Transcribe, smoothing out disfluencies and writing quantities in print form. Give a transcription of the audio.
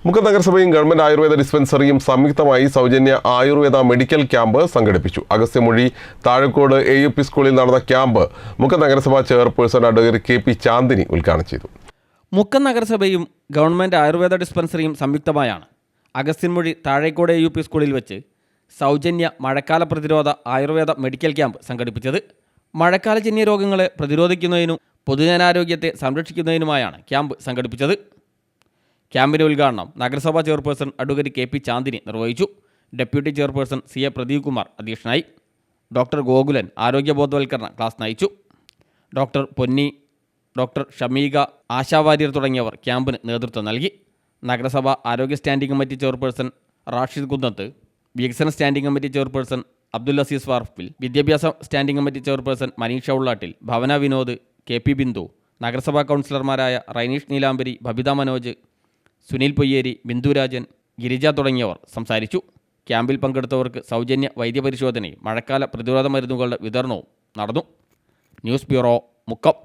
മുക്കം നഗരസഭയും ഗവൺമെന്റ് ആയുർവേദ ഡിസ്പെൻസറിയും സംയുക്തമായി സൗജന്യ ആയുർവേദ മെഡിക്കൽ ക്യാമ്പ് സംഘടിപ്പിച്ചു. അഗസ്ത്യമൊഴി താഴക്കോട് AUP സ്കൂളിൽ നടന്ന ക്യാമ്പ് മുക്കം നഗരസഭാ ചെയർപേഴ്സൺ അഡ്വക്കേറ്റ് KP ചാന്ദിനി ഉദ്ഘാടനം ചെയ്തു. മുക്കം നഗരസഭയും ഗവൺമെന്റ് ആയുർവേദ ഡിസ്പെൻസറിയും സംയുക്തമായാണ് അഗസ്ത്യമൊഴി താഴേക്കോട് AUP സ്കൂളിൽ വെച്ച് സൗജന്യ മഴക്കാല പ്രതിരോധ ആയുർവേദ മെഡിക്കൽ ക്യാമ്പ് സംഘടിപ്പിച്ചത്. മഴക്കാലജന്യ രോഗങ്ങളെ പ്രതിരോധിക്കുന്നതിനും പൊതുജനാരോഗ്യത്തെ സംരക്ഷിക്കുന്നതിനുമായാണ് ക്യാമ്പ് സംഘടിപ്പിച്ചത്. ക്യാമ്പിൻ്റെ ഉദ്ഘാടനം നഗരസഭാ ചെയർപേഴ്സൺ അഡ്വക്കേറ്റ് KP ചാന്ദിനി നിർവഹിച്ചു. Deputy chairperson CA Pradeep Kumar അധ്യക്ഷനായി. ഡോക്ടർ ഗോകുലൻ ആരോഗ്യബോധവൽക്കരണ ക്ലാസ് നയിച്ചു. ഡോക്ടർ പൊന്നി, ഡോക്ടർ ഷമീക, ആശാവാര്യർ തുടങ്ങിയവർ ക്യാമ്പിന് നേതൃത്വം നൽകി. നഗരസഭ ആരോഗ്യ standing committee chairperson Rashid Kunnath, വികസന standing committee chairperson Abdul Azeez വാർഫിൽ, വിദ്യാഭ്യാസ standing committee chairperson Maneesha Ullattil, Bhavana Vinod, KP Bindu, നഗരസഭാ കൗൺസിലർമാരായ റൈനീഷ് നീലാംബരി, ബബിത മനോജ്, സുനിൽ പൊയ്യേരി, ബിന്ദുരാജൻ, ഗിരിജ തുടങ്ങിയവർ സംസാരിച്ചു. ക്യാമ്പിൽ പങ്കെടുത്തവർക്ക് സൗജന്യ വൈദ്യപരിശോധനയും മഴക്കാല പ്രതിരോധ മരുന്നുകളുടെ വിതരണവും നടന്നു. News bureau, Mukkam.